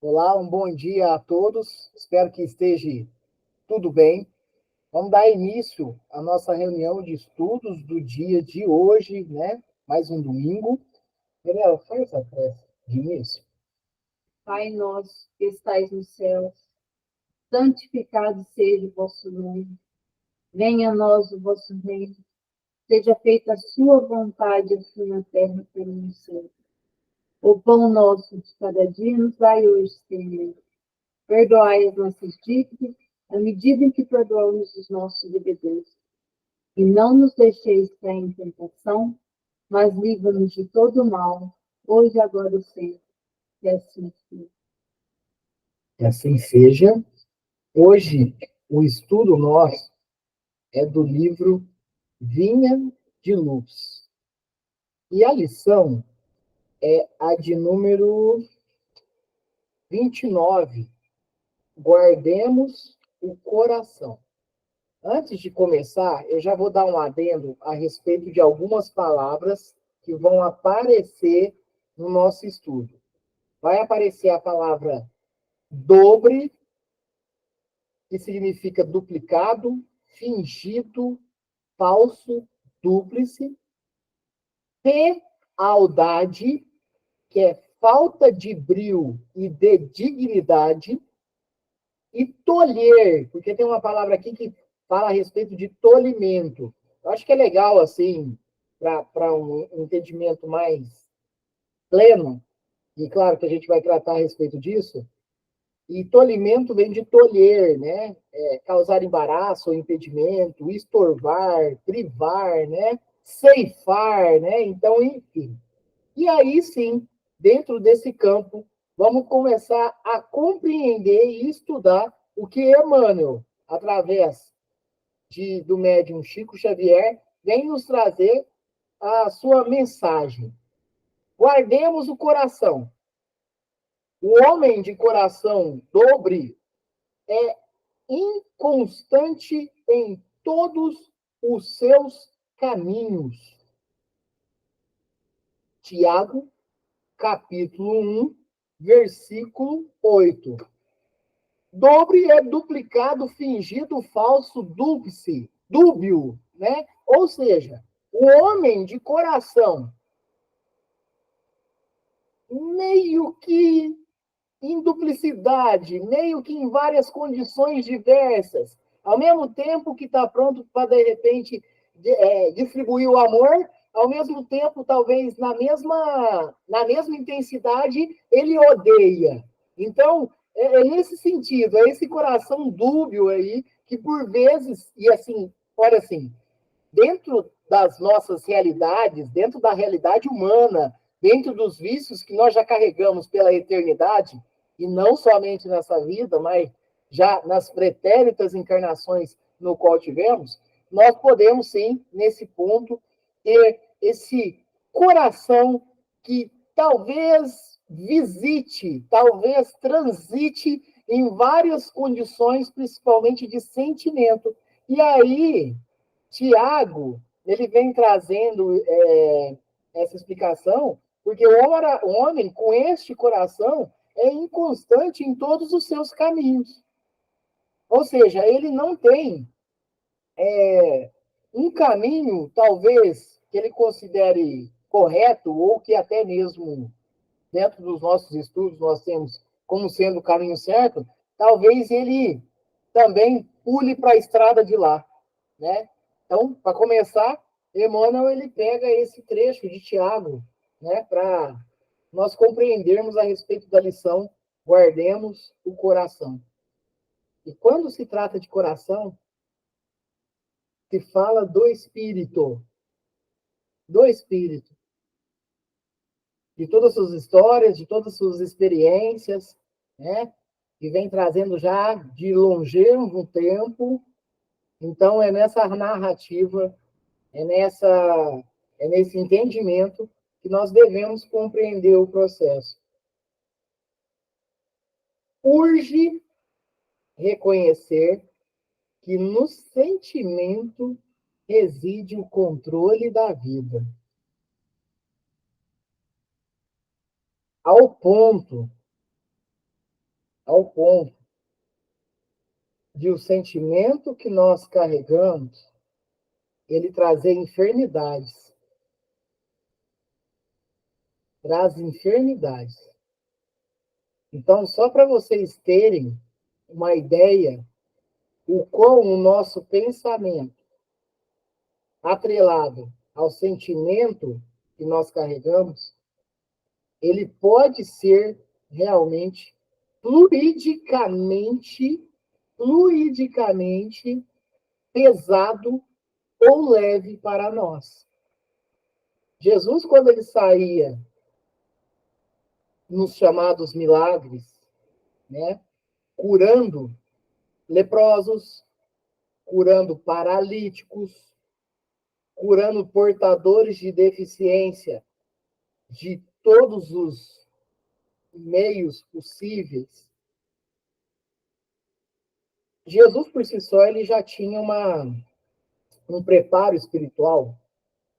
Olá, um bom dia a todos. Espero que esteja tudo bem. Vamos dar início à nossa reunião de estudos do dia de hoje, né? Mais um domingo. Gabriela, faz a prece de início. Pai nosso que estais nos céus, santificado seja o vosso nome. Venha a nós o vosso reino. Seja feita a sua vontade, assim na terra como no céu. O pão nosso de cada dia nos dai hoje, Senhor. Perdoai as nossas dívidas, à medida em que perdoamos os nossos devedores. E não nos deixeis cair em tentação, mas livra-nos de todo mal, hoje e agora e sempre. Que assim seja. Que assim seja. Hoje, o estudo nosso é do livro Vinha de Luz. E a lição é a de número 29. Guardemos o coração. Antes de começar, eu já vou dar um adendo a respeito de algumas palavras que vão aparecer no nosso estudo. Vai aparecer a palavra dobre, que significa duplicado, fingido, falso, dúplice. Fealdade, que é falta de brio e de dignidade. E tolher, porque tem uma palavra aqui que fala a respeito de tolimento. Eu acho que é legal, assim, para um entendimento mais pleno, e claro que a gente vai tratar a respeito disso. E tolimento vem de tolher, né? Causar embaraço ou impedimento, estorvar, privar, né? Ceifar, né? Então, enfim. E aí sim, dentro desse campo, vamos começar a compreender e estudar o que Emmanuel, através do médium Chico Xavier, vem nos trazer a sua mensagem. Guardemos o coração. O homem de coração dobre é inconstante em todos os seus caminhos. Tiago, capítulo 1, versículo 8. Dobre é duplicado, fingido, falso, dúbice, dúbio, né? Ou seja, o homem de coração meio que em duplicidade, meio que em várias condições diversas, ao mesmo tempo que está pronto para, de repente, distribuir o amor, ao mesmo tempo, talvez na mesma intensidade, ele odeia. Então, é nesse sentido, é esse coração dúbio aí, que por vezes, e assim, olha assim, dentro das nossas realidades, dentro da realidade humana, dentro dos vícios que nós já carregamos pela eternidade, e não somente nessa vida, mas já nas pretéritas encarnações no qual tivemos, nós podemos sim, nesse ponto, ter esse coração que talvez visite, talvez transite em várias condições, principalmente de sentimento. E aí, Tiago, ele vem trazendo essa explicação, porque o homem com este coração é inconstante em todos os seus caminhos. Ou seja, ele não tem um caminho, talvez, que ele considere correto, ou que até mesmo dentro dos nossos estudos nós temos como sendo o caminho certo, talvez ele também pule para a estrada de lá, né? Então, para começar, Emmanuel ele pega esse trecho de Tiago, né, para nós compreendermos a respeito da lição guardemos o coração. E quando se trata de coração, se fala do espírito, de todas as suas histórias, de todas as suas experiências, né, que vem trazendo já de longevo tempo. Então, é nessa narrativa, é, nessa, é nesse entendimento que nós devemos compreender o processo. Urge reconhecer que no sentimento reside o controle da vida, ao ponto ao ponto de o sentimento que nós carregamos, ele trazer enfermidades. Traz enfermidades. Então, só para vocês terem uma ideia, o quão o nosso pensamento, atrelado ao sentimento que nós carregamos, ele pode ser realmente fluidicamente pesado ou leve para nós. Jesus, quando ele saía nos chamados milagres, né, curando leprosos, curando paralíticos, curando portadores de deficiência de todos os meios possíveis. Jesus, por si só, ele já tinha um preparo espiritual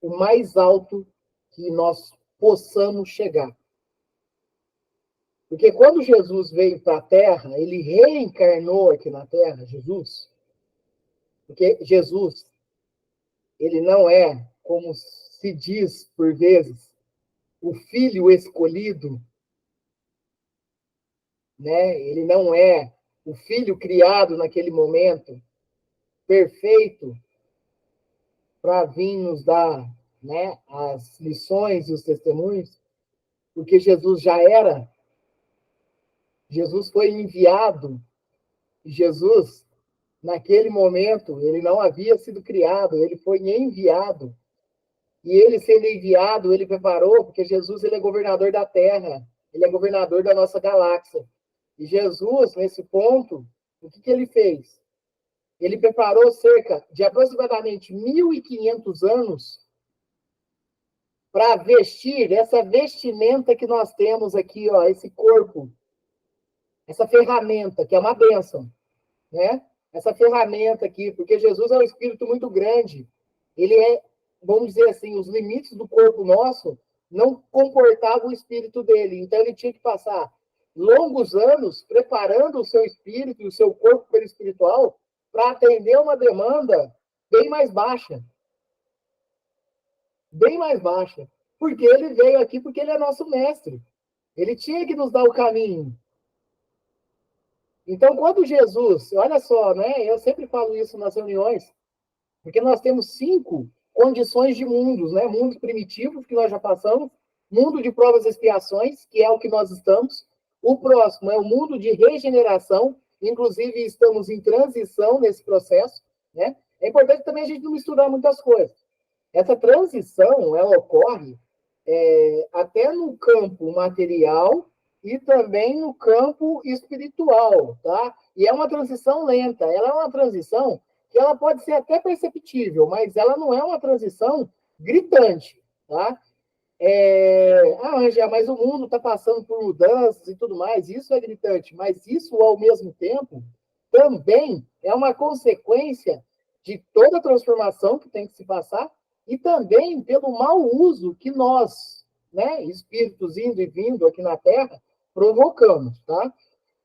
o mais alto que nós possamos chegar. Porque quando Jesus veio para a Terra, ele reencarnou aqui na Terra, Jesus. Porque Jesus, ele não é, como se diz por vezes, o filho escolhido, né? Ele não é o filho criado naquele momento, perfeito, para vir nos dar, né, as lições e os testemunhos, porque Jesus já era, Jesus foi enviado, Jesus, naquele momento, ele não havia sido criado, ele foi enviado. E ele sendo enviado, ele preparou, porque Jesus ele é governador da Terra, ele é governador da nossa galáxia. E Jesus, nesse ponto, o que ele fez? Ele preparou cerca de aproximadamente 1.500 anos para vestir essa vestimenta que nós temos aqui, ó, esse corpo, essa ferramenta, que é uma bênção, né? Essa ferramenta aqui, porque Jesus é um espírito muito grande. Ele é, vamos dizer assim, os limites do corpo nosso não comportavam o espírito dele. Então ele tinha que passar longos anos preparando o seu espírito e o seu corpo perispiritual para atender uma demanda bem mais baixa. Bem mais baixa. Porque ele veio aqui porque ele é nosso mestre. Ele tinha que nos dar o caminho. Então, quando Jesus, olha só, né? Eu sempre falo isso nas reuniões, porque nós temos 5 condições de mundos, né? Mundo primitivo, que nós já passamos, mundo de provas e expiações, que é o que nós estamos. O próximo é o mundo de regeneração, inclusive estamos em transição nesse processo, né? É importante também a gente não misturar muitas coisas. Essa transição, ela ocorre até no campo material e também no campo espiritual, tá? E é uma transição lenta, ela é uma transição que ela pode ser até perceptível, mas ela não é uma transição gritante, tá? Angela, mas o mundo está passando por mudanças e tudo mais, isso é gritante, mas isso, ao mesmo tempo, também é uma consequência de toda a transformação que tem que se passar e também pelo mau uso que nós, né, espíritos indo e vindo aqui na Terra, provocamos, tá?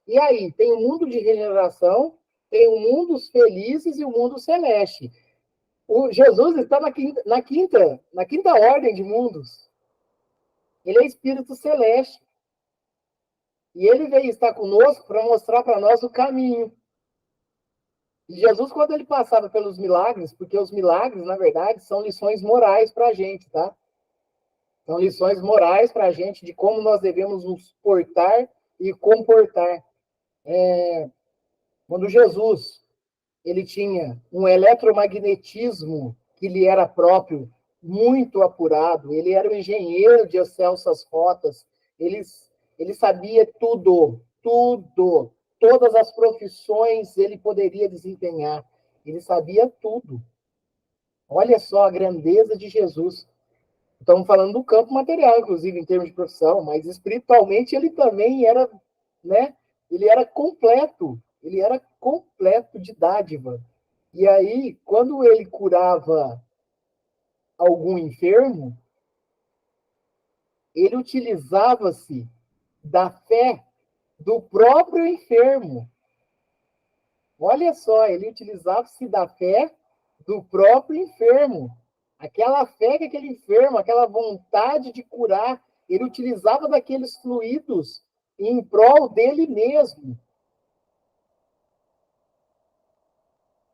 E aí, tem o mundo de regeneração, tem o mundo dos felizes e o mundo celeste. O Jesus está na quinta ordem de mundos. Ele é espírito celeste. E ele veio estar conosco para mostrar para nós o caminho. E Jesus, quando ele passava pelos milagres, porque os milagres, na verdade, são lições morais para a gente, tá? São lições morais para a gente de como nós devemos nos portar e comportar. Quando Jesus ele tinha um eletromagnetismo que lhe era próprio, muito apurado, ele era um engenheiro de excelsas rotas, ele sabia tudo, tudo, todas as profissões ele poderia desempenhar, ele sabia tudo. Olha só a grandeza de Jesus. Estamos falando do campo material, inclusive, em termos de profissão, mas espiritualmente ele também era, né? Ele era completo de dádiva. E aí, quando ele curava algum enfermo, ele utilizava-se da fé do próprio enfermo. Olha só, ele utilizava-se da fé do próprio enfermo. Aquela fé que aquele enfermo, aquela vontade de curar, ele utilizava daqueles fluidos em prol dele mesmo.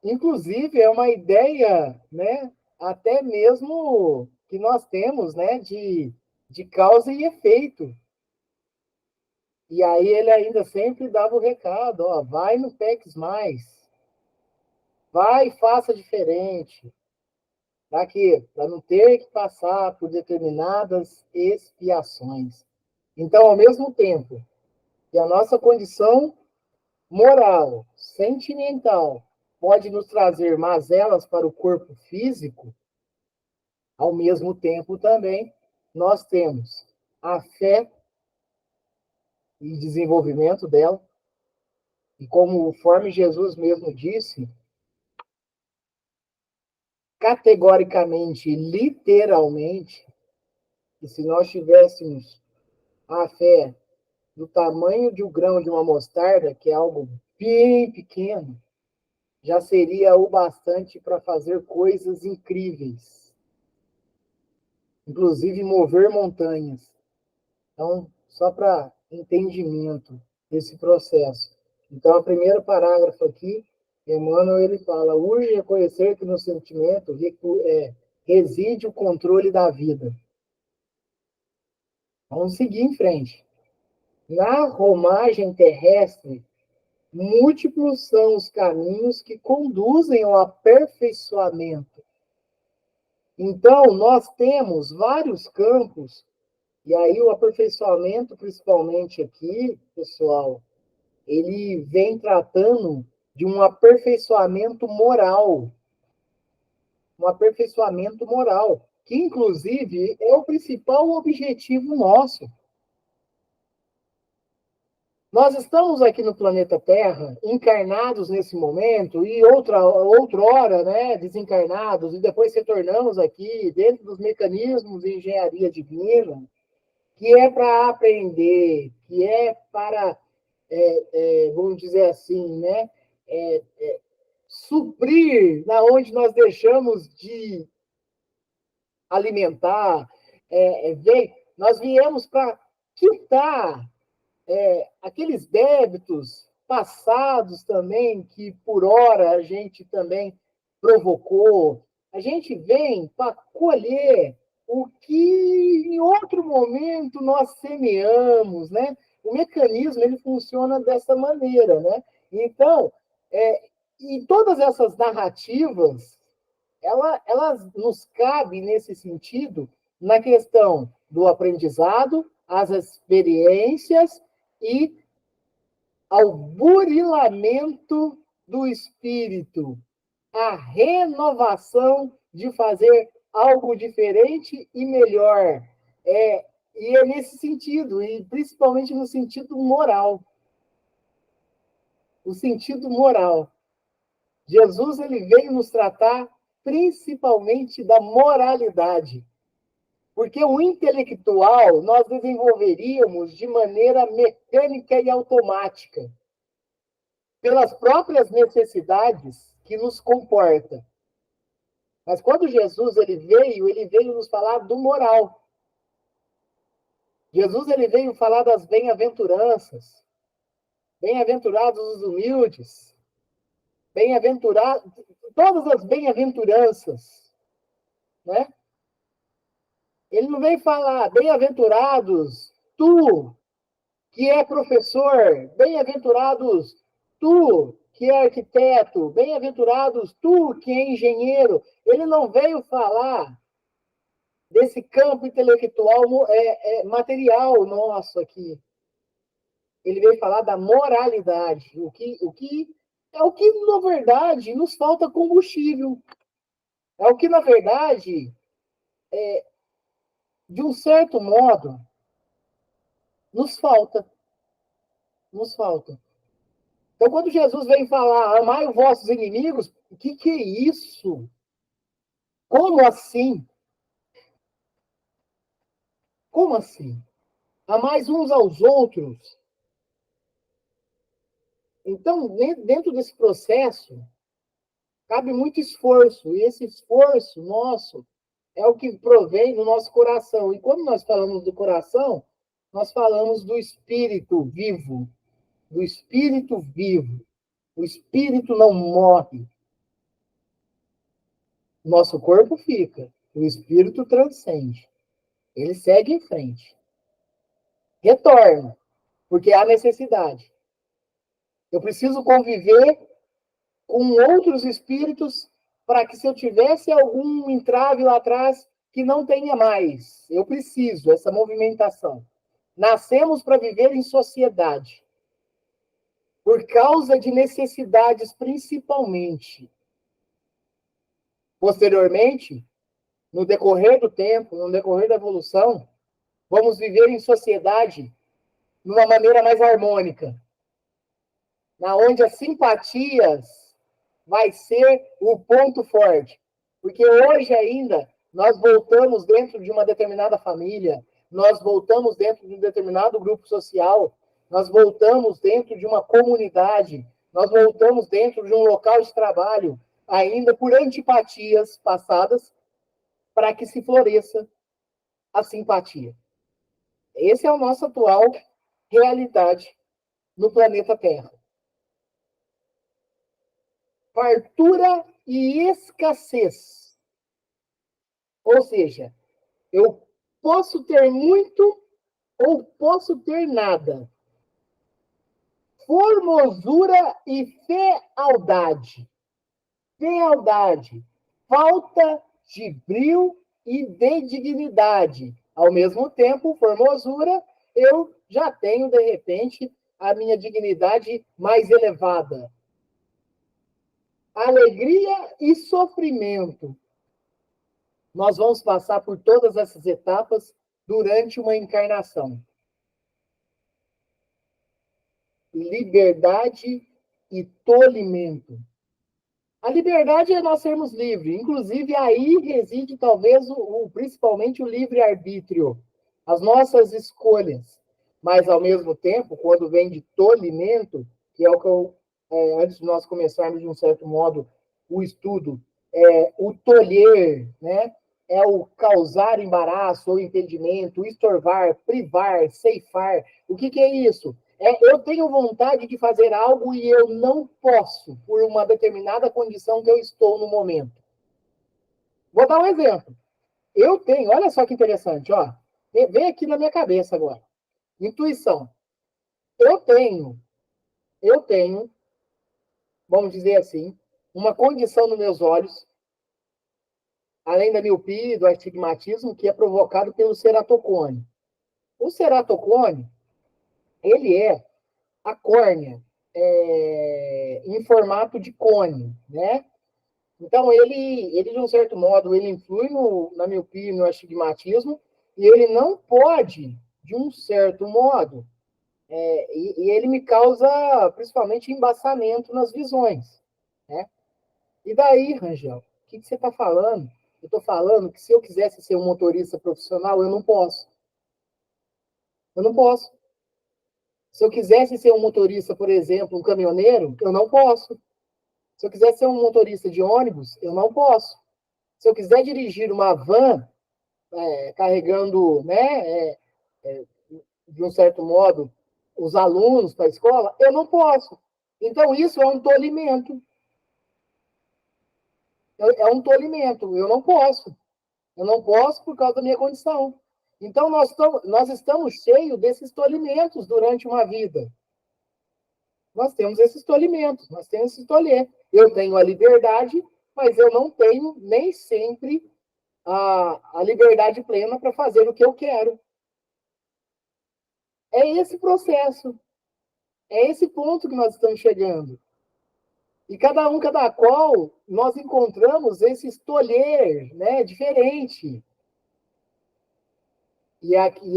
Inclusive, é uma ideia, né, até mesmo que nós temos, né, de causa e efeito. E aí ele ainda sempre dava o recado, ó, vai no peques mais, vai e faça diferente. Para quê? Para não ter que passar por determinadas expiações. Então, ao mesmo tempo que a nossa condição moral, sentimental, pode nos trazer mazelas para o corpo físico, ao mesmo tempo também nós temos a fé e desenvolvimento dela, e conforme Jesus mesmo disse, categoricamente, literalmente, que se nós tivéssemos a fé do tamanho de um grão de uma mostarda, que é algo bem pequeno, já seria o bastante para fazer coisas incríveis, inclusive mover montanhas. Então, só para entendimento desse processo. Então, o primeiro parágrafo aqui, Emmanuel ele fala: urge reconhecer que no sentimento reside o controle da vida. Vamos seguir em frente. Na romagem terrestre, múltiplos são os caminhos que conduzem ao aperfeiçoamento. Então, nós temos vários campos, e aí o aperfeiçoamento, principalmente aqui, pessoal, ele vem tratando de um aperfeiçoamento moral, que inclusive é o principal objetivo nosso. Nós estamos aqui no planeta Terra, encarnados nesse momento, e outrora, né, desencarnados, e depois retornamos aqui dentro dos mecanismos de engenharia divina, que é para aprender, que é para, vamos dizer assim, né, suprir na onde nós deixamos de alimentar, nós viemos para quitar aqueles débitos passados também, que por hora a gente também provocou. A gente vem para colher o que em outro momento nós semeamos, né? O mecanismo ele funciona dessa maneira, né? Então, e todas essas narrativas, elas nos cabem nesse sentido na questão do aprendizado, as experiências e ao burilamento do espírito, a renovação de fazer algo diferente e melhor. E é nesse sentido, e principalmente no sentido moral. O sentido moral. Jesus ele veio nos tratar principalmente da moralidade. Porque o intelectual nós desenvolveríamos de maneira mecânica e automática, pelas próprias necessidades que nos comporta. Mas quando Jesus ele veio nos falar do moral. Jesus ele veio falar das bem-aventuranças. Bem-aventurados os humildes. Bem-aventurados, todas as bem-aventuranças, né? Ele não vem falar, bem-aventurados, tu, que é professor, bem-aventurados, tu, que é arquiteto, bem-aventurados, tu, que é engenheiro. Ele não veio falar desse campo intelectual material nosso aqui. Ele veio falar da moralidade, o que é o que, na verdade, nos falta combustível. É o que, na verdade, de um certo modo, nos falta. Nos falta. Então, quando Jesus vem falar, amai os vossos inimigos, o que é isso? Como assim? Como assim? Amai uns aos outros. Então, dentro desse processo, cabe muito esforço, e esse esforço nosso é o que provém do nosso coração. E quando nós falamos do coração, nós falamos do espírito vivo, do espírito vivo. O espírito não morre. Nosso corpo fica, o espírito transcende. Ele segue em frente. Retorna, porque há necessidade. Eu preciso conviver com outros espíritos para que, se eu tivesse algum entrave lá atrás, que não tenha mais. Eu preciso essa movimentação. Nascemos para viver em sociedade, por causa de necessidades principalmente. Posteriormente, no decorrer do tempo, no decorrer da evolução, vamos viver em sociedade de uma maneira mais harmônica, na onde as simpatias vai ser o ponto forte. Porque hoje ainda nós voltamos dentro de uma determinada família, nós voltamos dentro de um determinado grupo social, nós voltamos dentro de uma comunidade, nós voltamos dentro de um local de trabalho, ainda por antipatias passadas, para que se floresça a simpatia. Essa é a nossa atual realidade no planeta Terra. Fartura e escassez. Ou seja, eu posso ter muito ou posso ter nada. Formosura e fealdade. Fealdade. Falta de brio e de dignidade. Ao mesmo tempo, formosura, eu já tenho, de repente, a minha dignidade mais elevada. Alegria e sofrimento. Nós vamos passar por todas essas etapas durante uma encarnação. Liberdade e tolimento. A liberdade é nós sermos livres. Inclusive, aí reside, talvez, principalmente o livre-arbítrio. As nossas escolhas. Mas, ao mesmo tempo, quando vem de tolimento, que é o que eu, antes de nós começarmos, de um certo modo, o estudo, o tolher, né? É o causar embaraço ou impedimento, estorvar, privar, ceifar. O que é isso? Eu tenho vontade de fazer algo e eu não posso, por uma determinada condição que eu estou no momento. Vou dar um exemplo. Eu tenho, olha só que interessante, ó. Vem aqui na minha cabeça agora. Intuição. Eu tenho, vamos dizer assim, uma condição nos meus olhos, além da miopia e do astigmatismo, que é provocado pelo ceratocone. O ceratocone, ele é a córnea em formato de cone, né? Então, ele de um certo modo, ele influi na miopia e no astigmatismo, e ele não pode, de um certo modo, e ele me causa, principalmente, embaçamento nas visões, né? E daí, Rangel, o que você está falando? Eu estou falando que se eu quisesse ser um motorista profissional, eu não posso. Eu não posso. Se eu quisesse ser um motorista, por exemplo, um caminhoneiro, eu não posso. Se eu quiser ser um motorista de ônibus, eu não posso. Se eu quiser dirigir uma van carregando, né, de um certo modo, os alunos para a escola, eu não posso. Então, isso é um tolimento. É um tolimento. Eu não posso. Eu não posso por causa da minha condição. Então, nós estamos cheios desses tolimentos durante uma vida. Nós temos esses tolimentos, nós temos esse tolher. Eu tenho a liberdade, mas eu não tenho nem sempre a liberdade plena para fazer o que eu quero. É esse processo. É esse ponto que nós estamos chegando. E cada qual, nós encontramos esse tolher, né, diferente. E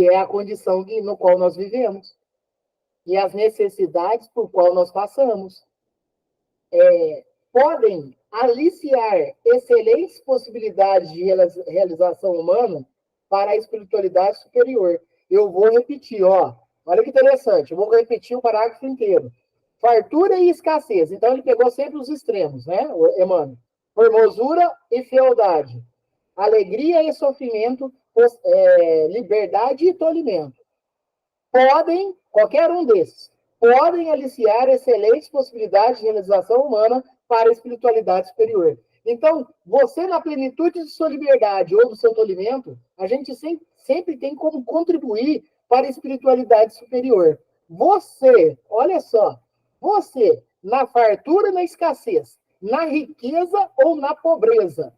é a condição no qual nós vivemos. E as necessidades por qual nós passamos. Podem aliciar excelentes possibilidades de realização humana para a espiritualidade superior. Eu vou repetir, ó. Olha que interessante, eu vou repetir o parágrafo inteiro. fartura e escassez. Então, ele pegou sempre os extremos, né, Emmanuel? Formosura e fealdade. Alegria e sofrimento, liberdade e tolimento. Podem, qualquer um desses, podem aliciar excelentes possibilidades de realização humana para a espiritualidade superior. Então, você, na plenitude de sua liberdade ou do seu tolimento, a gente sempre tem como contribuir para a espiritualidade superior. Você, olha só, você, na fartura e na escassez, na riqueza ou na pobreza,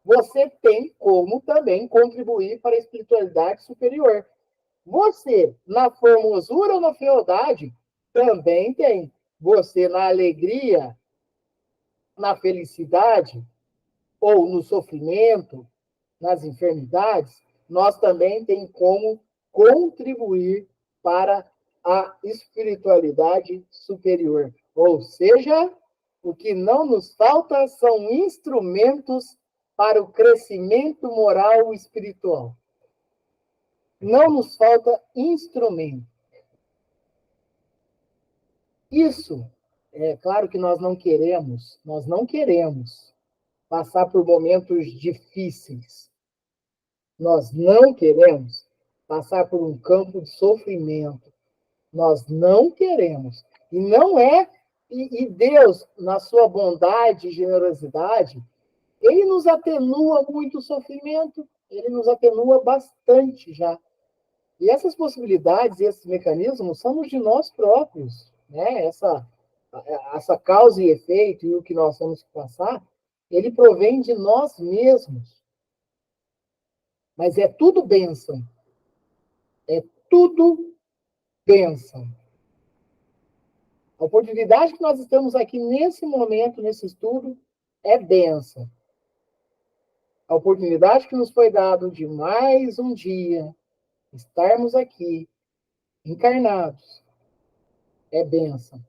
você tem como também contribuir para a espiritualidade superior. Você, na formosura ou na fealdade, também tem. Você, na alegria, na felicidade, ou no sofrimento, nas enfermidades, nós também tem como contribuir para a espiritualidade superior. Ou seja, o que não nos falta são instrumentos para o crescimento moral e espiritual. Não nos falta instrumento. Isso, é claro que nós não queremos passar por momentos difíceis. Nós não queremos passar por um campo de sofrimento. Nós não queremos. E não é, e Deus, na sua bondade e generosidade, ele nos atenua muito o sofrimento, ele nos atenua bastante já. E essas possibilidades, esses mecanismos, somos de nós próprios, né? Essa causa e efeito e o que nós temos que passar, ele provém de nós mesmos. Mas é tudo bênção. É tudo bênção. A oportunidade que nós estamos aqui nesse momento, nesse estudo, é bênção. A oportunidade que nos foi dada de mais um dia estarmos aqui, encarnados, é bênção.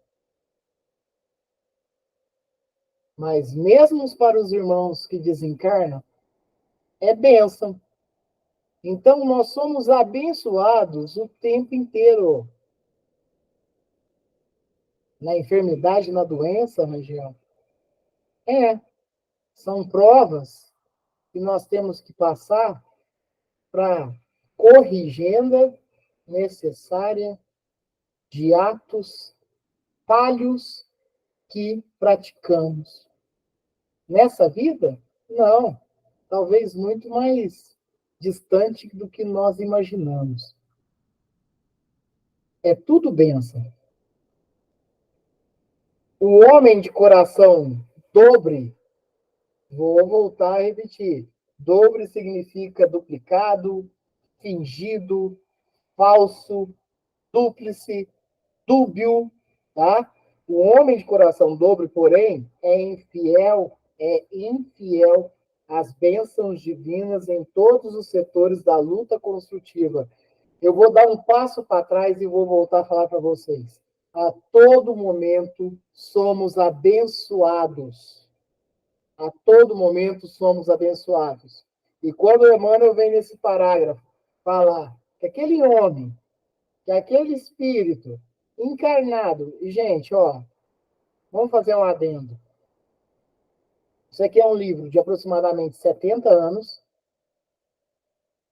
Mas mesmo para os irmãos que desencarnam, é bênção. Então, nós somos abençoados o tempo inteiro. Na enfermidade, na doença, Rangel. São provas que nós temos que passar para corrigenda necessária de atos falhos que praticamos. Nessa vida, não. Talvez muito mais distante do que nós imaginamos. É tudo bênção. O homem de coração dobre, vou voltar a repetir, dobre significa duplicado, fingido, falso, dúplice, dúbio, tá? O homem de coração dobre, porém, é infiel às bênçãos divinas em todos os setores da luta construtiva. Eu vou dar um passo para trás e vou voltar a falar para vocês. A todo momento somos abençoados. A todo momento somos abençoados. E quando o Emmanuel vem nesse parágrafo falar que aquele homem, que aquele espírito encarnado, e gente, ó, vamos fazer um adendo. Isso aqui é um livro de aproximadamente 70 anos.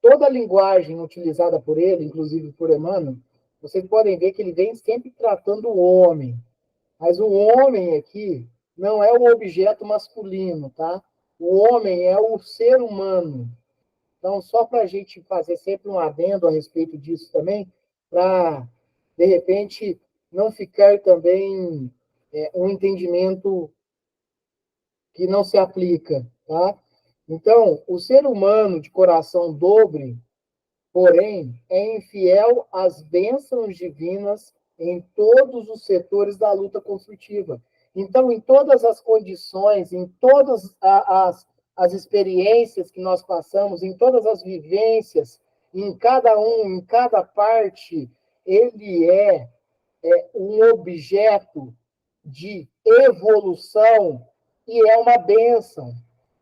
Toda a linguagem utilizada por ele, inclusive por Emmanuel, vocês podem ver que ele vem sempre tratando o homem. Mas o homem aqui não é o objeto masculino, tá? O homem é o ser humano. Então, só para a gente fazer sempre um adendo a respeito disso também, para, de repente, não ficar também um entendimento que não se aplica, tá? Então, o ser humano de coração dobre, porém, é infiel às bênçãos divinas em todos os setores da luta construtiva. Então, em todas as condições, em todas as experiências que nós passamos, em todas as vivências, em cada parte, ele é um objeto de evolução e é uma bênção.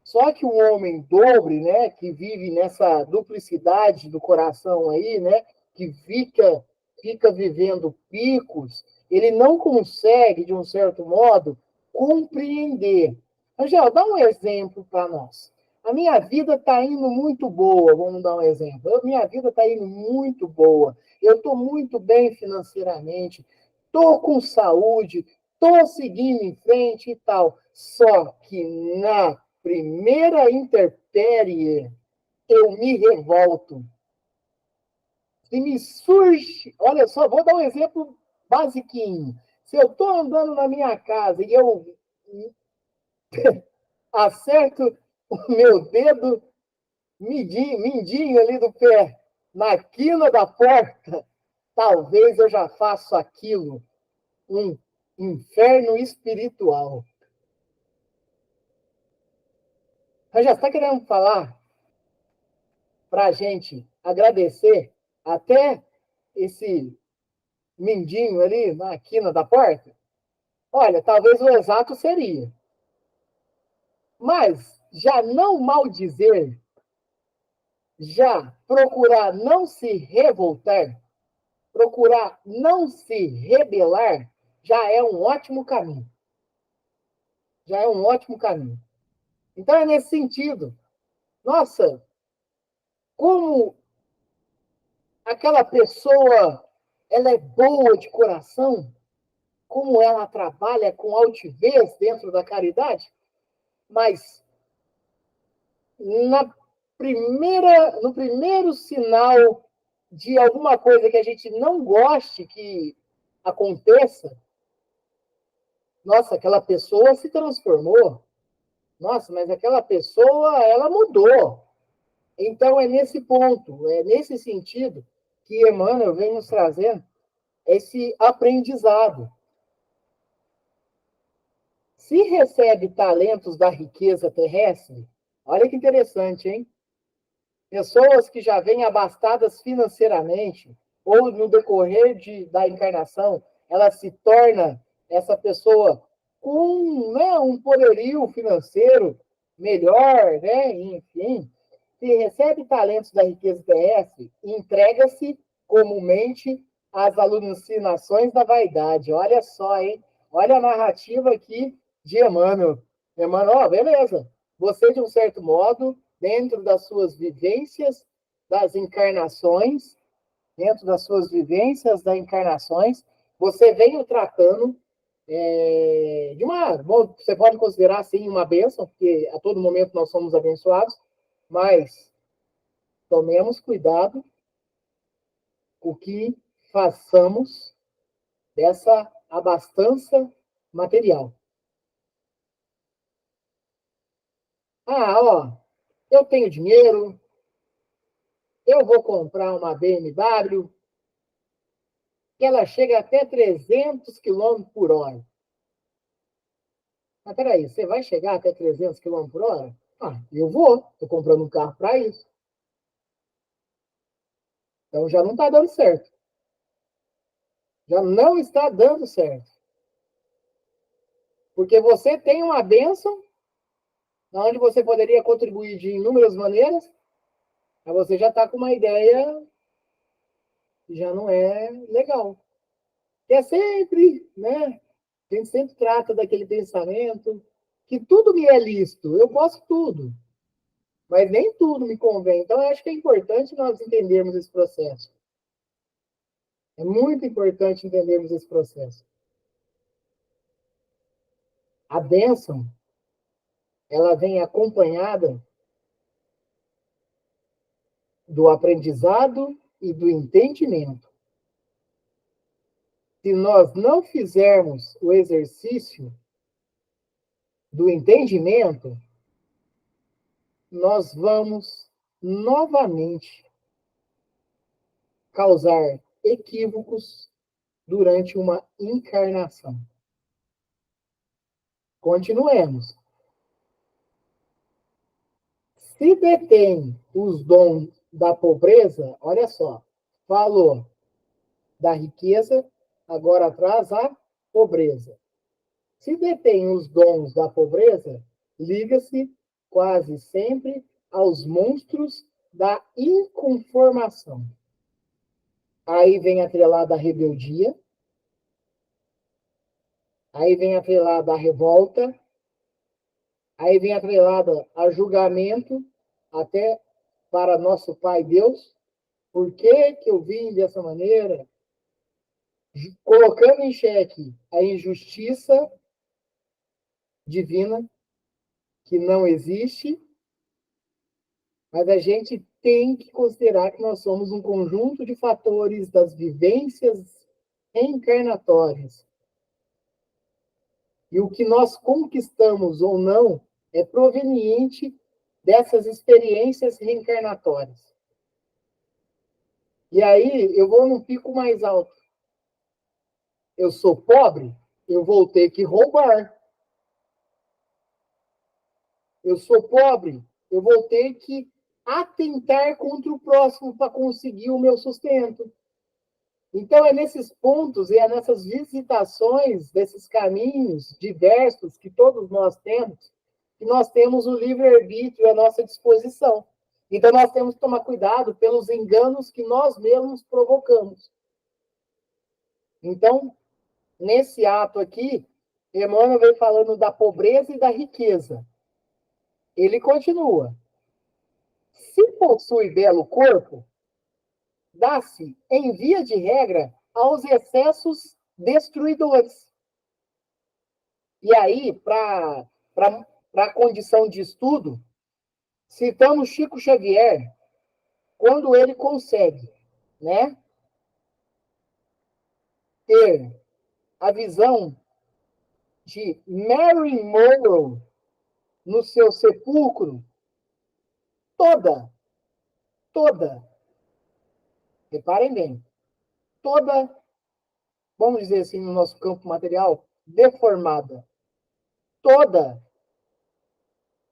Só que o homem dobre, né, que vive nessa duplicidade do coração aí, né, que fica vivendo picos, ele não consegue, de um certo modo, compreender. Angel, dá um exemplo para nós. A minha vida está indo muito boa, vamos dar um exemplo. A minha vida está indo muito boa. Eu estou muito bem financeiramente, estou com saúde, estou seguindo em frente e tal. Só que na primeira intempérie, eu me revolto. Se me surge, olha só, vou dar um exemplo basiquinho. Se eu estou andando na minha casa e eu acerto o meu dedo mindinho ali do pé na quina da porta, talvez eu já faça aquilo um inferno espiritual. Mas já está querendo falar para a gente agradecer até esse mindinho ali na quina da porta? Olha, talvez o exato seria. Mas já não maldizer, já procurar não se revoltar, procurar não se rebelar, já é um ótimo caminho. Já é um ótimo caminho. Então é nesse sentido. Nossa, como aquela pessoa ela é boa de coração, como ela trabalha com altivez dentro da caridade, mas no primeiro sinal de alguma coisa que a gente não goste que aconteça, nossa, aquela pessoa se transformou. Nossa, mas aquela pessoa, ela mudou. Então, é nesse ponto, é nesse sentido que Emmanuel vem nos trazendo esse aprendizado. Se recebe talentos da riqueza terrestre, olha que interessante, hein? Pessoas que já vêm abastadas financeiramente, ou no decorrer da encarnação, ela se torna essa pessoa com, né, um poderio financeiro melhor, né? Enfim, se recebe talentos da riqueza terrestre, entrega-se comumente às alucinações da vaidade. Olha só, hein? Olha a narrativa aqui de Emmanuel. Emmanuel, ó, beleza. Você, de um certo modo, dentro das suas vivências das encarnações, dentro das suas vivências das encarnações, você vem o tratando de uma, bom, você pode considerar assim uma bênção, porque a todo momento nós somos abençoados, mas tomemos cuidado com o que façamos dessa abastança material. Ah, ó, eu tenho dinheiro, eu vou comprar uma BMW, que ela chega até 300 quilômetros por hora. Mas peraí, você vai chegar até 300 quilômetros por hora? Ah, eu vou, estou comprando um carro para isso. Então já não está dando certo. Já não está dando certo. Porque você tem uma bênção, onde você poderia contribuir de inúmeras maneiras, mas você já está com uma ideia que já não é legal. Que é sempre, né? A gente sempre trata daquele pensamento que tudo me é lícito, eu posso tudo, mas nem tudo me convém. Então, eu acho que é importante nós entendermos esse processo. É muito importante entendermos esse processo. A bênção, ela vem acompanhada do aprendizado e do entendimento. Se nós não fizermos o exercício do entendimento, nós vamos novamente causar equívocos durante uma encarnação. Continuemos. Se detém os dons da pobreza, olha só, falou da riqueza, agora traz a pobreza. Se detém os dons da pobreza, liga-se quase sempre aos monstros da inconformação. Aí vem atrelada a rebeldia, aí vem atrelada a revolta, aí vem atrelada a julgamento, até para nosso Pai Deus. Por que que eu vim dessa maneira? Colocando em xeque a injustiça divina, que não existe, mas a gente tem que considerar que nós somos um conjunto de fatores das vivências reencarnatórias. E o que nós conquistamos ou não é proveniente dessas experiências reencarnatórias. E aí eu vou num pico mais alto. Eu sou pobre, eu vou ter que roubar. Eu sou pobre, eu vou ter que atentar contra o próximo para conseguir o meu sustento. Então, é nesses pontos e é nessas visitações desses caminhos diversos que todos nós temos, que nós temos o livre-arbítrio à nossa disposição. Então, nós temos que tomar cuidado pelos enganos que nós mesmos provocamos. Então, nesse ato aqui, Emmanuel vem falando da pobreza e da riqueza. Ele continua. Se possui belo corpo, dá-se, em via de regra, aos excessos destruidores. E aí, para a condição de estudo, citamos Chico Xavier, quando ele consegue, né, ter a visão de Marilyn Monroe no seu sepulcro, toda, reparem bem, toda, vamos dizer assim, no nosso campo material, deformada. Toda.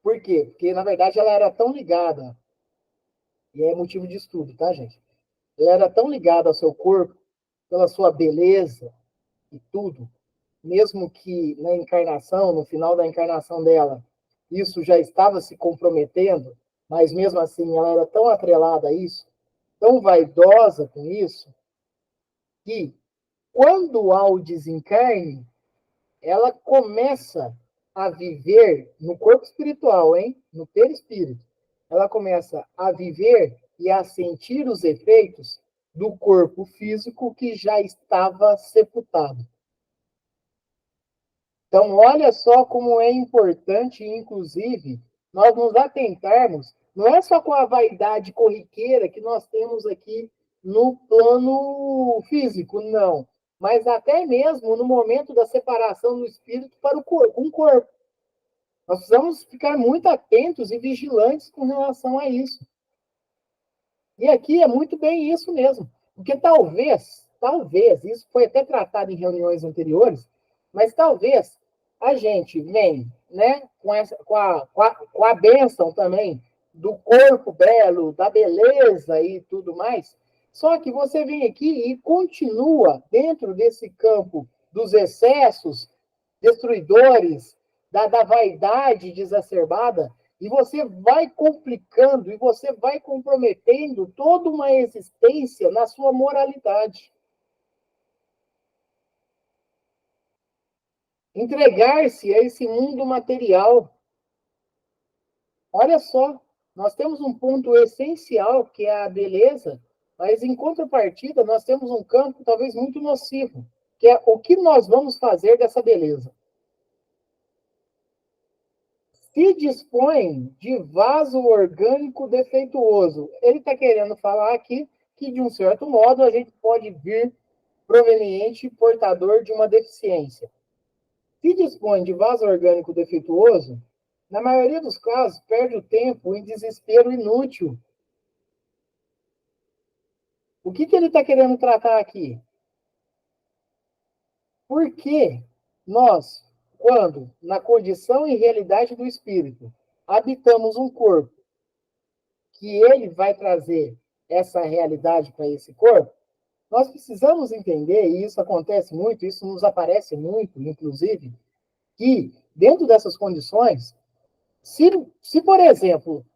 Por quê? Porque, na verdade, ela era tão ligada, e é motivo de estudo, tá, gente? Ela era tão ligada ao seu corpo, pela sua beleza e tudo, mesmo que na encarnação, no final da encarnação dela, isso já estava se comprometendo, mas mesmo assim ela era tão atrelada a isso, tão vaidosa com isso, que quando há o desencarne, ela começa a viver no corpo espiritual, hein? No perispírito. Ela começa a viver e a sentir os efeitos do corpo físico que já estava sepultado. Então, olha só como é importante, inclusive, nós nos atentarmos, não é só com a vaidade corriqueira que nós temos aqui no plano físico, não, mas até mesmo no momento da separação do espírito para o corpo, um corpo. Nós precisamos ficar muito atentos e vigilantes com relação a isso. E aqui é muito bem isso mesmo, porque talvez, isso foi até tratado em reuniões anteriores, mas talvez a gente vem, né, com a bênção também do corpo belo, da beleza e tudo mais, só que você vem aqui e continua dentro desse campo dos excessos destruidores, da vaidade desacerbada, e você vai complicando e você vai comprometendo toda uma existência na sua moralidade. Entregar-se a esse mundo material. Olha só, nós temos um ponto essencial, que é a beleza, mas em contrapartida, nós temos um campo talvez muito nocivo, que é o que nós vamos fazer dessa beleza. Se dispõe de vaso orgânico defeituoso. Ele está querendo falar aqui que, de um certo modo, a gente pode vir proveniente portador de uma deficiência. Se dispõe de vaso orgânico defeituoso, na maioria dos casos, perde o tempo em desespero inútil. O que ele está querendo tratar aqui? Por que nós, quando, na condição e realidade do espírito, habitamos um corpo, que ele vai trazer essa realidade para esse corpo, nós precisamos entender, e isso acontece muito, isso nos aparece muito, inclusive, que dentro dessas condições, se por exemplo,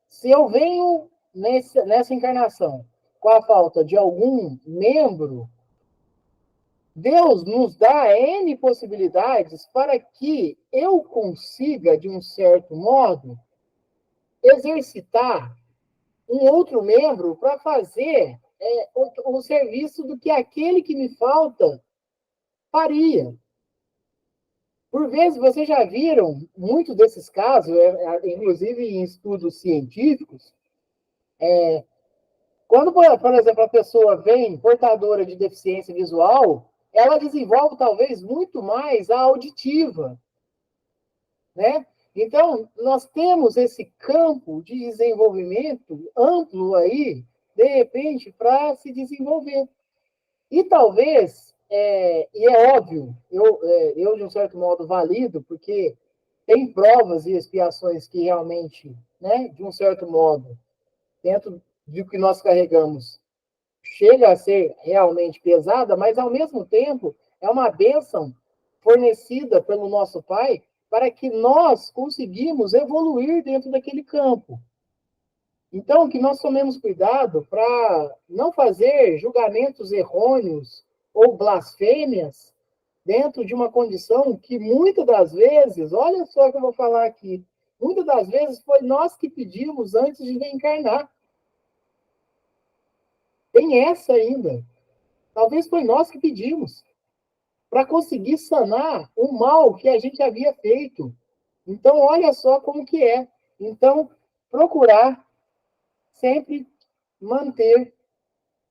se eu venho nessa encarnação com a falta de algum membro Deus nos dá N possibilidades para que eu consiga, de um certo modo, exercitar um outro membro para fazer o serviço do que aquele que me falta faria. Por vezes, vocês já viram muitos desses casos, inclusive em estudos científicos, quando, por exemplo, a pessoa vem portadora de deficiência visual, ela desenvolve talvez muito mais a auditiva, né? Então, nós temos esse campo de desenvolvimento amplo aí, de repente, para se desenvolver. Talvez, e é óbvio, eu, de um certo modo, valido, porque tem provas e expiações que realmente, né, de um certo modo, dentro do que nós carregamos, chega a ser realmente pesada, mas, ao mesmo tempo, é uma bênção fornecida pelo nosso Pai para que nós conseguimos evoluir dentro daquele campo. Então, que nós tomemos cuidado para não fazer julgamentos errôneos ou blasfêmias dentro de uma condição que muitas das vezes, olha só o que eu vou falar aqui, muitas das vezes foi nós que pedimos antes de reencarnar. Tem essa ainda. Talvez foi nós que pedimos para conseguir sanar o mal que a gente havia feito. Então, olha só como que é. Então, procurar sempre manter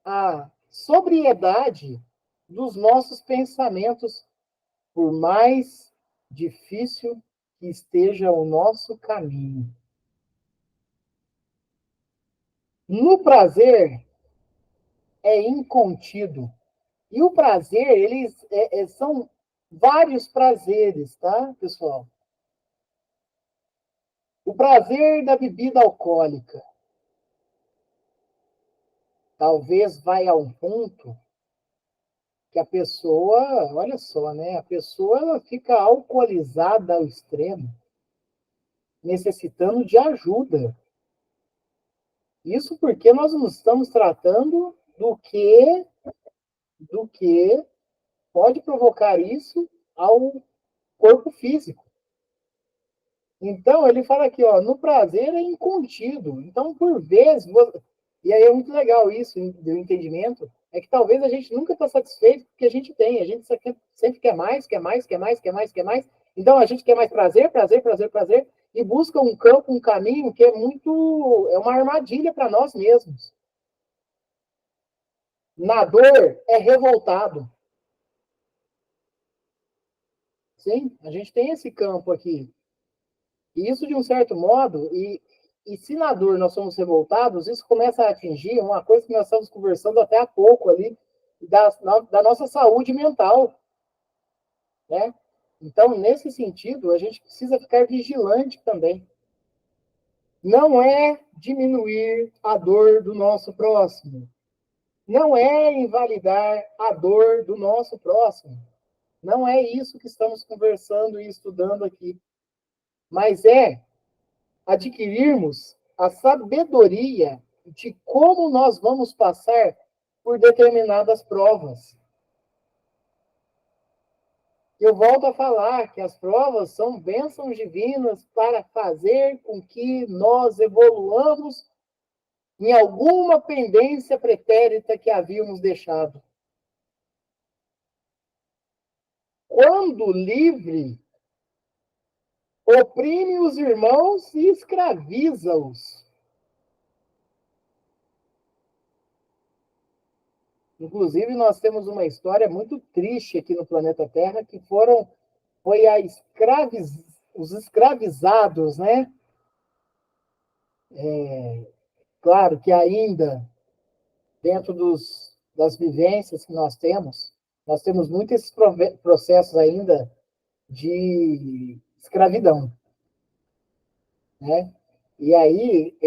a sobriedade dos nossos pensamentos, por mais difícil que esteja o nosso caminho. No prazer é incontido. E o prazer, eles são vários prazeres, tá, pessoal? O prazer da bebida alcoólica. Talvez vai a um ponto que a pessoa, olha só, né? A pessoa ela fica alcoolizada ao extremo, necessitando de ajuda. Isso porque nós não estamos tratando do que pode provocar isso ao corpo físico. Então, ele fala aqui, ó, no prazer é incontido. Então, por vezes, e aí é muito legal isso, do entendimento, é que talvez a gente nunca está satisfeito com o que a gente tem. A gente sempre quer mais, quer mais, quer mais, quer mais, quer mais. Então, a gente quer mais prazer, prazer, prazer, prazer, e busca um campo, um caminho que é uma armadilha para nós mesmos. Na dor, é revoltado. Sim, a gente tem esse campo aqui. E isso, de um certo modo, e se na dor nós somos revoltados, isso começa a atingir uma coisa que nós estamos conversando até há pouco ali, da nossa saúde mental, né? Então, nesse sentido, a gente precisa ficar vigilante também. Não é diminuir a dor do nosso próximo. Não é invalidar a dor do nosso próximo. Não é isso que estamos conversando e estudando aqui. Mas é adquirirmos a sabedoria de como nós vamos passar por determinadas provas. Eu volto a falar que as provas são bênçãos divinas para fazer com que nós evoluamos em alguma pendência pretérita que havíamos deixado. Quando livre, oprime os irmãos e escraviza-os. Inclusive, nós temos uma história muito triste aqui no planeta Terra, que foi os escravizados, né? Claro que ainda, dentro das vivências que nós temos muitos esses processos ainda de escravidão, né? E aí,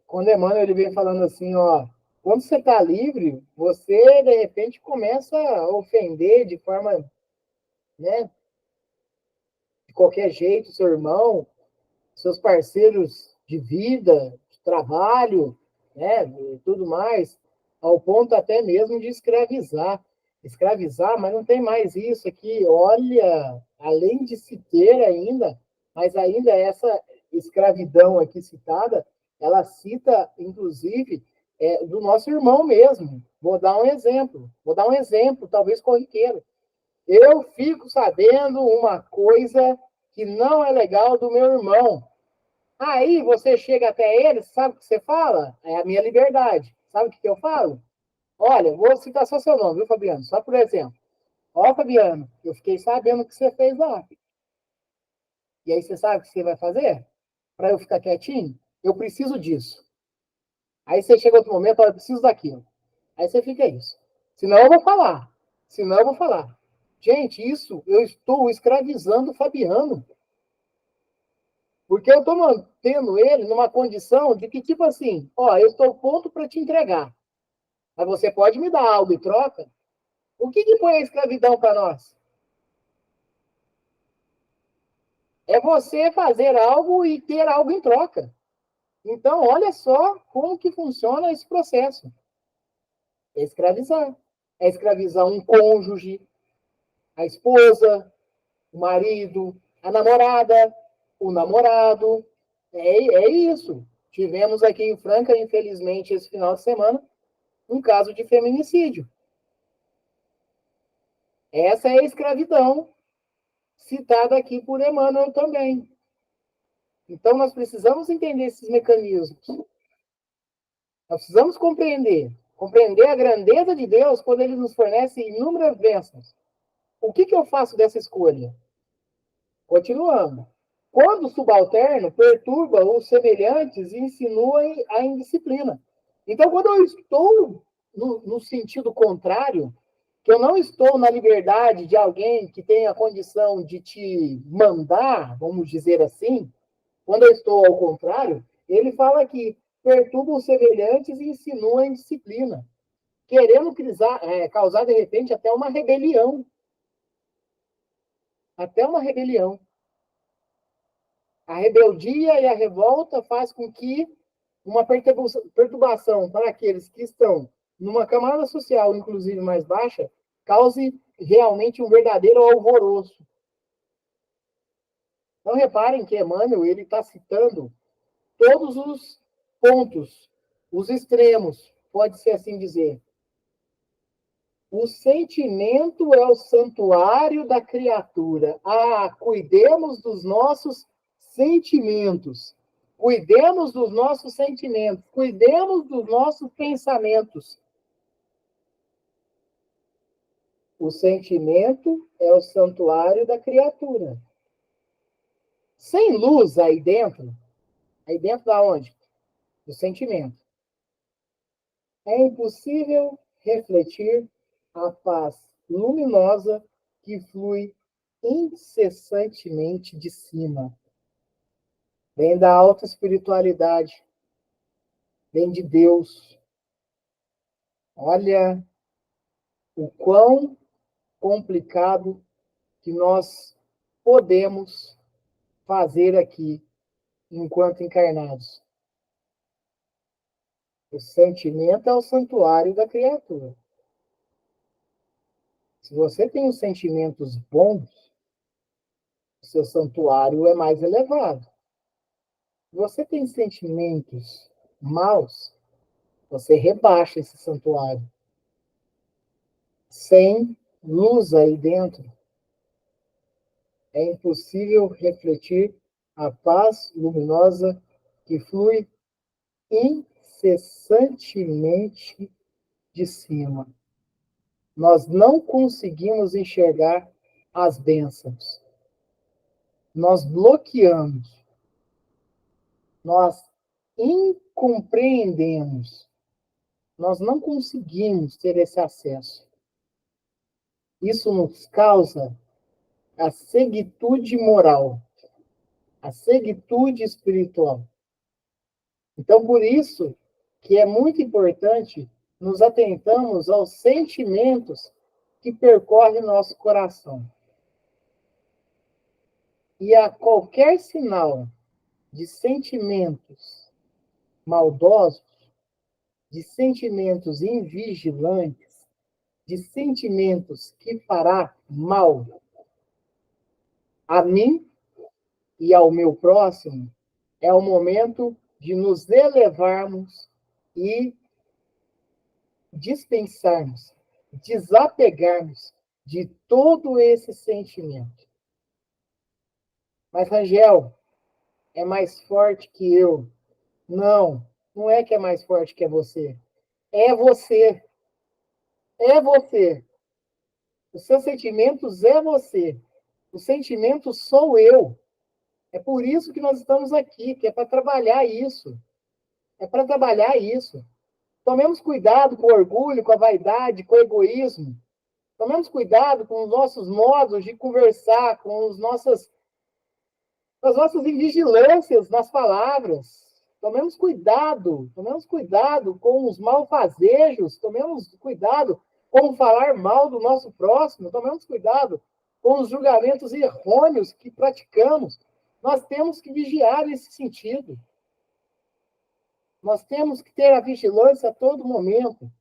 quando Emmanuel ele vem falando assim, ó, quando você está livre, você, de repente, começa a ofender de forma, né, de qualquer jeito, seu irmão, seus parceiros de vida, de trabalho, né, e tudo mais, ao ponto até mesmo de escravizar. Escravizar, mas não tem mais isso aqui. Olha, além de se ter ainda, mas ainda essa escravidão aqui citada, ela cita, inclusive, do nosso irmão mesmo. Vou dar um exemplo, talvez corriqueiro. Eu fico sabendo uma coisa que não é legal do meu irmão. Aí você chega até ele, sabe o que você fala? É a minha liberdade. Sabe o que eu falo? Olha, vou citar só seu nome, viu, Fabiano? Só por exemplo. Ó, Fabiano, eu fiquei sabendo o que você fez lá. E aí você sabe o que você vai fazer? Para eu ficar quietinho? Eu preciso disso. Aí você chega outro momento, eu preciso daquilo. Aí você fica isso. Senão eu vou falar. Senão eu vou falar. Gente, isso eu estou escravizando o Fabiano. Porque eu estou mantendo ele numa condição de que, tipo assim, ó, eu estou pronto para te entregar. Mas você pode me dar algo em troca? O que foi a escravidão para nós? É você fazer algo e ter algo em troca. Então, olha só como que funciona esse processo. É escravizar. É escravizar um cônjuge, a esposa, o marido, a namorada, o namorado. É isso. Tivemos aqui em Franca, infelizmente, esse final de semana, um caso de feminicídio. Essa é a escravidão citada aqui por Emmanuel também. Então, nós precisamos entender esses mecanismos. Nós precisamos compreender a grandeza de Deus quando ele nos fornece inúmeras bênçãos. O que eu faço dessa escolha? Continuando. Quando o subalterno perturba os semelhantes e insinua a indisciplina. Então, quando eu estou no sentido contrário, que eu não estou na liberdade de alguém que tem a condição de te mandar, vamos dizer assim, quando eu estou ao contrário, ele fala que perturba os semelhantes e insinua a indisciplina, querendo causar, de repente, até uma rebelião. Até uma rebelião. A rebeldia e a revolta faz com que uma perturbação para aqueles que estão numa camada social, inclusive mais baixa, cause realmente um verdadeiro alvoroço. Então, reparem que Emmanuel ele está citando todos os pontos, os extremos, pode-se assim dizer. O sentimento é o santuário da criatura. Ah, cuidemos dos nossos sentimentos. Cuidemos dos nossos sentimentos. Cuidemos dos nossos pensamentos. O sentimento é o santuário da criatura. Sem luz aí dentro da onde? Do sentimento. É impossível refletir a paz luminosa que flui incessantemente de cima. Vem da alta espiritualidade, vem de Deus. Olha o quão complicado que nós podemos fazer aqui enquanto encarnados. O sentimento é o santuário da criatura. Se você tem os sentimentos bons, o seu santuário é mais elevado. Se você tem sentimentos maus, você rebaixa esse santuário. Sem luz aí dentro, é impossível refletir a paz luminosa que flui incessantemente de cima. Nós não conseguimos enxergar as bênçãos. Nós bloqueamos. Nós incompreendemos. Nós não conseguimos ter esse acesso. Isso nos causa a ceguitude moral, a ceguitude espiritual. Então, por isso que é muito importante nos atentarmos aos sentimentos que percorrem nosso coração. E a qualquer sinal de sentimentos maldosos, de sentimentos invigilantes, de sentimentos que fará mal a mim e ao meu próximo, é o momento de nos elevarmos e dispensarmos, desapegarmos de todo esse sentimento. Mas, Rangel, é mais forte que eu. Não, não é que é mais forte que é você. É você. É você. Os seus sentimentos é você. Os sentimentos sou eu. É por isso que nós estamos aqui, que é para trabalhar isso. É para trabalhar isso. Tomemos cuidado com o orgulho, com a vaidade, com o egoísmo. Tomemos cuidado com os nossos modos de conversar, com as nossas invigilâncias nas palavras. Tomemos cuidado com os malfazejos, tomemos cuidado com falar mal do nosso próximo, tomemos cuidado com os julgamentos errôneos que praticamos. Nós temos que vigiar nesse sentido. Nós temos que ter a vigilância a todo momento.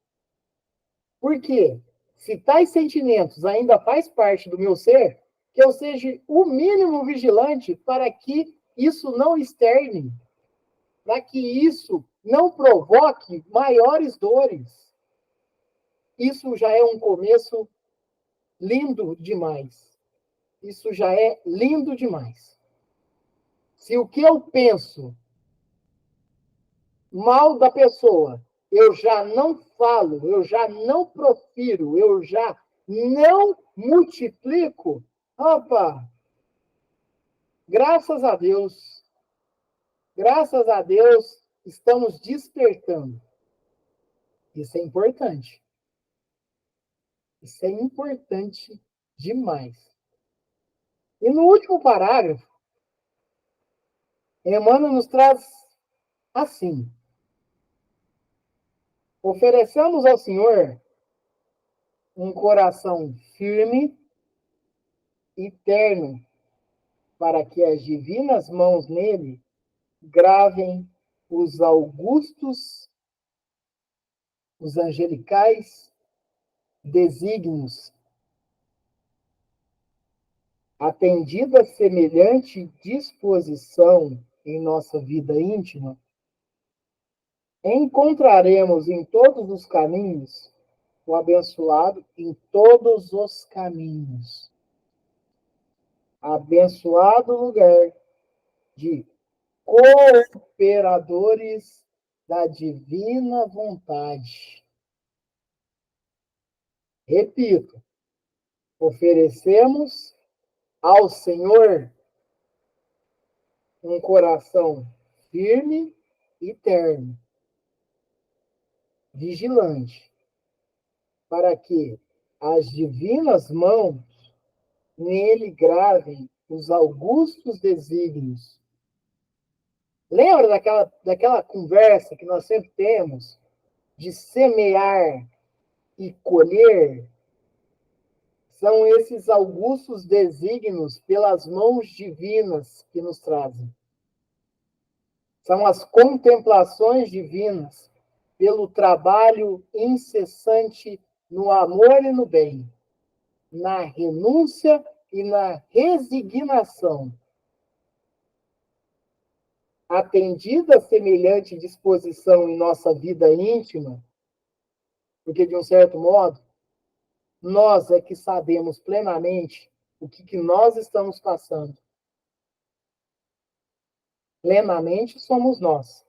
Por quê? Se tais sentimentos ainda faz parte do meu ser, que eu seja o mínimo vigilante para que isso não externe, para que isso não provoque maiores dores. Isso já é um começo lindo demais. Isso já é lindo demais. Se o que eu penso mal da pessoa, eu já não falo, eu já não profiro, eu já não multiplico, opa, graças a Deus, estamos despertando. Isso é importante. Isso é importante demais. E no último parágrafo, Emmanuel nos traz assim: ofereçamos ao Senhor um coração firme e terno, para que as divinas mãos nele gravem os augustos, os angelicais desígnios. Atendida semelhante disposição em nossa vida íntima, encontraremos em todos os caminhos o abençoado em todos os caminhos. Abençoado lugar de cooperadores da divina vontade. Repito, oferecemos ao Senhor um coração firme e terno, vigilante, para que as divinas mãos nele gravem os augustos desígnios. Lembra daquela conversa que nós sempre temos de semear e colher? São esses augustos desígnios pelas mãos divinas que nos trazem. São as contemplações divinas pelo trabalho incessante no amor e no bem, na renúncia e na resignação. Atendida semelhante disposição em nossa vida íntima, porque, de um certo modo, nós é que sabemos plenamente o que nós estamos passando. Plenamente somos nós.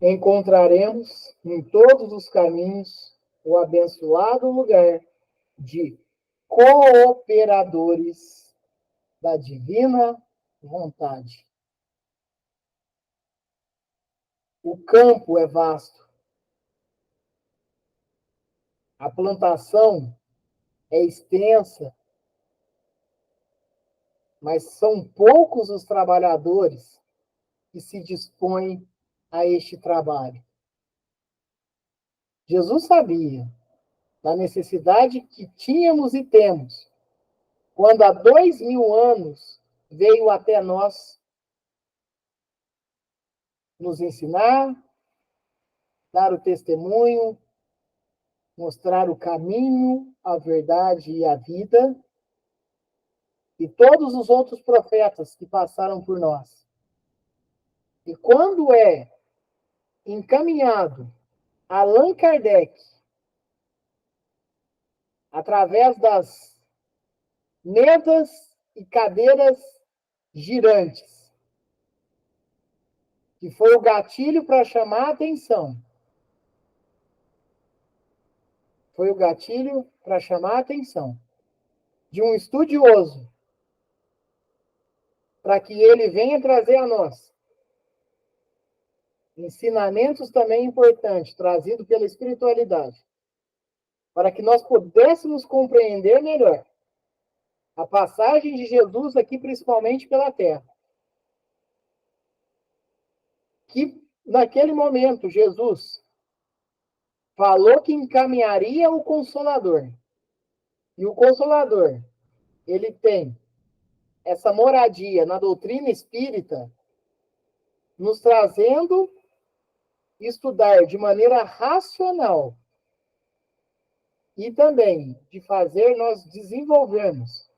Encontraremos em todos os caminhos o abençoado lugar de cooperadores da divina vontade. O campo é vasto. A plantação é extensa, mas são poucos os trabalhadores que se dispõem a este trabalho. Jesus sabia da necessidade que tínhamos e temos, quando há 2000 anos veio até nós nos ensinar, dar o testemunho mostrar o caminho, a verdade e a vida, e todos os outros profetas que passaram por nós. E quando é encaminhado Allan Kardec, através das mesas e cadeiras girantes, que foi o gatilho para chamar a atenção. Foi o gatilho para chamar a atenção de um estudioso, para que ele venha trazer a nós ensinamentos também importantes, trazidos pela espiritualidade, para que nós pudéssemos compreender melhor a passagem de Jesus aqui, principalmente pela terra. Que, naquele momento, Jesus falou que encaminharia o Consolador. E o Consolador, ele tem essa moradia na doutrina espírita, nos trazendo estudar de maneira racional e também de fazer nós desenvolvermos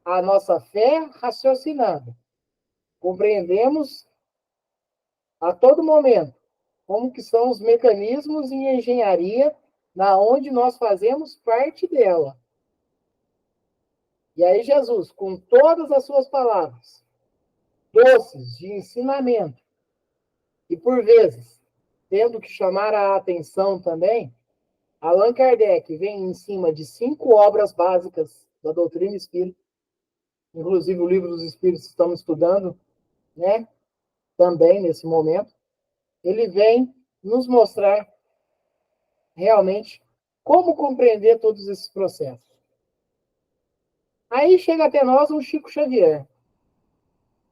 a nossa fé raciocinada. Compreendemos a todo momento como que são os mecanismos em engenharia na onde nós fazemos parte dela. E aí Jesus, com todas as suas palavras doces de ensinamento, e por vezes tendo que chamar a atenção também, Allan Kardec vem em cima de 5 obras básicas da doutrina espírita, inclusive o Livro dos Espíritos estamos estudando, né? Também nesse momento, ele vem nos mostrar realmente como compreender todos esses processos. Aí chega até nós um Chico Xavier,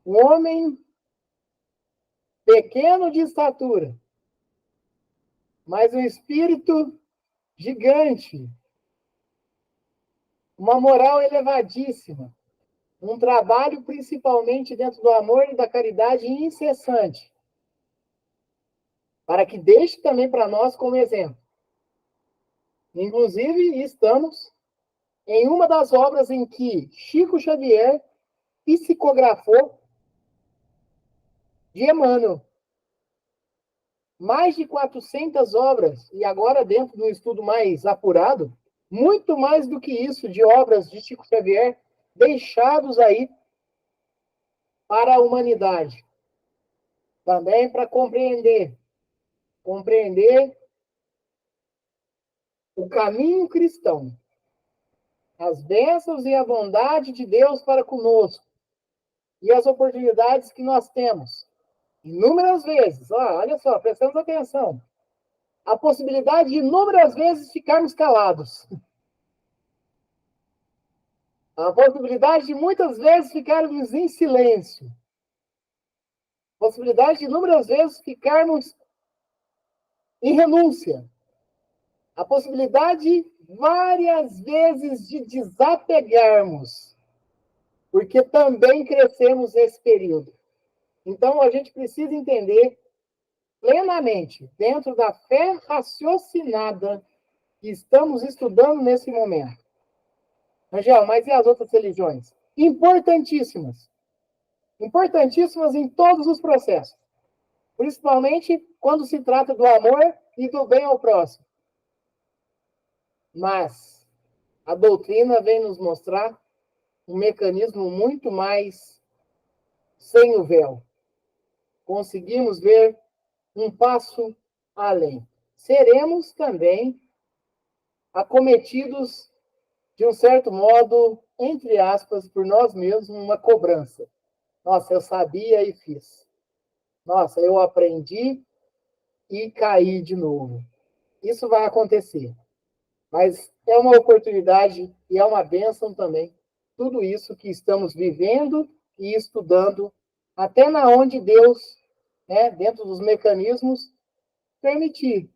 um homem pequeno de estatura, mas um espírito gigante, uma moral elevadíssima, um trabalho principalmente dentro do amor e da caridade incessante, para que deixe também para nós como exemplo. Inclusive, estamos em uma das obras em que Chico Xavier psicografou de Emmanuel. Mais de 400 obras, e agora dentro do estudo mais apurado, muito mais do que isso de obras de Chico Xavier deixados aí para a humanidade. Também para compreender o caminho cristão, as bênçãos e a bondade de Deus para conosco, e as oportunidades que nós temos. Inúmeras vezes, olha só, prestamos atenção, a possibilidade de inúmeras vezes ficarmos calados. A possibilidade de muitas vezes ficarmos em silêncio. A possibilidade de inúmeras vezes ficarmos em renúncia. A possibilidade várias vezes de desapegarmos, porque também crescemos nesse período. Então, a gente precisa entender plenamente, dentro da fé raciocinada que estamos estudando nesse momento. Angel, mas e as outras religiões? Importantíssimas. Importantíssimas em todos os processos. Principalmente quando se trata do amor e do bem ao próximo. Mas a doutrina vem nos mostrar um mecanismo muito mais sem o véu. Conseguimos ver um passo além. Seremos também acometidos, de um certo modo, entre aspas, por nós mesmos, uma cobrança. Nossa, eu sabia e fiz. Nossa, eu aprendi e caí de novo. Isso vai acontecer. Mas é uma oportunidade e é uma bênção também. Tudo isso que estamos vivendo e estudando, até na onde Deus, né, dentro dos mecanismos, permitir.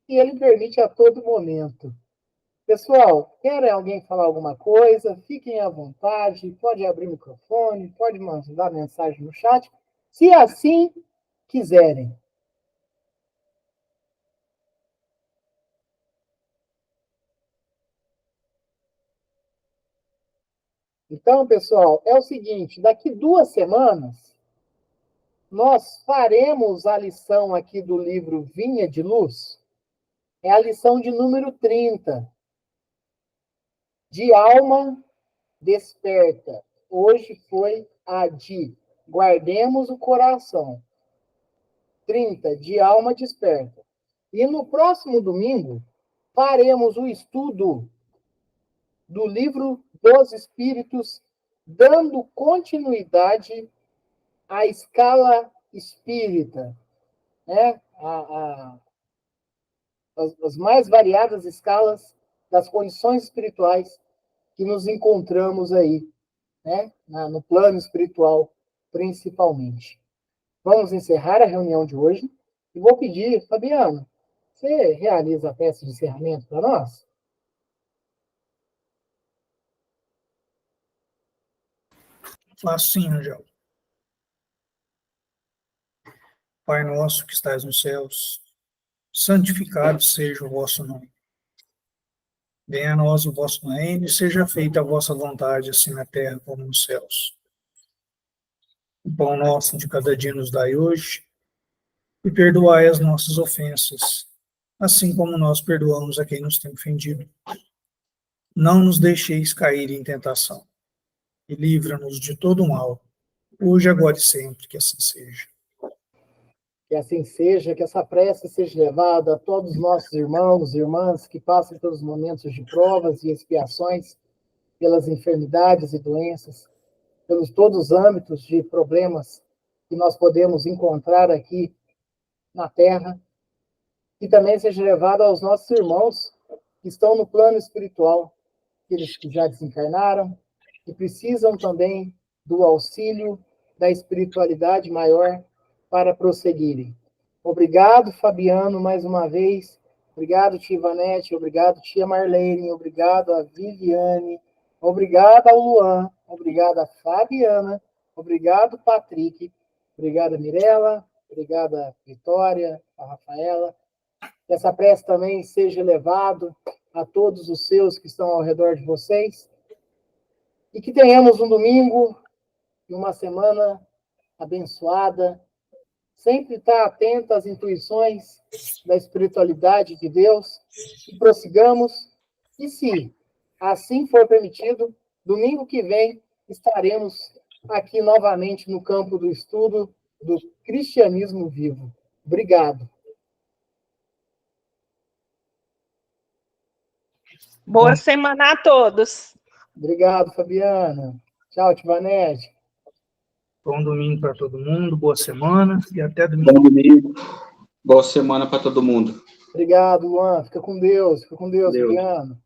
E Ele permite a todo momento. Pessoal, quer alguém falar alguma coisa? Fiquem à vontade, pode abrir o microfone, pode mandar mensagem no chat, se assim quiserem. Então, pessoal, é o seguinte, daqui 2 semanas, nós faremos a lição aqui do livro Vinha de Luz, é a lição de número 30, de alma desperta. Hoje foi a de guardemos o coração. 30, de alma desperta. E no próximo domingo, faremos o estudo do livro dos Espíritos, dando continuidade à escala espírita, né? As mais variadas escalas das condições espirituais que nos encontramos aí, né? No plano espiritual, principalmente. Vamos encerrar a reunião de hoje e vou pedir, Fabiano, você realiza a peça de encerramento para nós? Faço sim, Angel. Pai nosso que estais nos céus, santificado seja o vosso nome. Venha a nós o vosso reino e seja feita a vossa vontade, assim na terra como nos céus. O pão nosso de cada dia nos dai hoje, e perdoai as nossas ofensas, assim como nós perdoamos a quem nos tem ofendido. Não nos deixeis cair em tentação, e livra-nos de todo mal, hoje, agora e sempre, que assim seja. Que assim seja, que essa prece seja levada a todos os nossos irmãos e irmãs que passam pelos momentos de provas e expiações, pelas enfermidades e doenças, pelos todos os âmbitos de problemas que nós podemos encontrar aqui na Terra, e também seja levada aos nossos irmãos que estão no plano espiritual, aqueles que já desencarnaram, que precisam também do auxílio da espiritualidade maior para prosseguirem. Obrigado, Fabiano, mais uma vez. Obrigado, tia Ivanete. Obrigado, tia Marlene. Obrigado a Viviane. Obrigado ao Luan. Obrigado a Fabiana. Obrigado, Patrick. Obrigado, Mirella. Obrigado a Vitória, a Rafaela. Que essa prece também seja levado a todos os seus que estão ao redor de vocês. E que tenhamos um domingo e uma semana abençoada. Sempre estar atento às intuições da espiritualidade de Deus. E prossigamos. E se assim for permitido, domingo que vem estaremos aqui novamente no campo do estudo do cristianismo vivo. Obrigado. Boa semana a todos. Obrigado, Fabiana. Tchau, Tivanete. Bom domingo para todo mundo, boa semana e até domingo. Bom domingo, boa semana para todo mundo. Obrigado, Luan. Fica com Deus, Fabiano.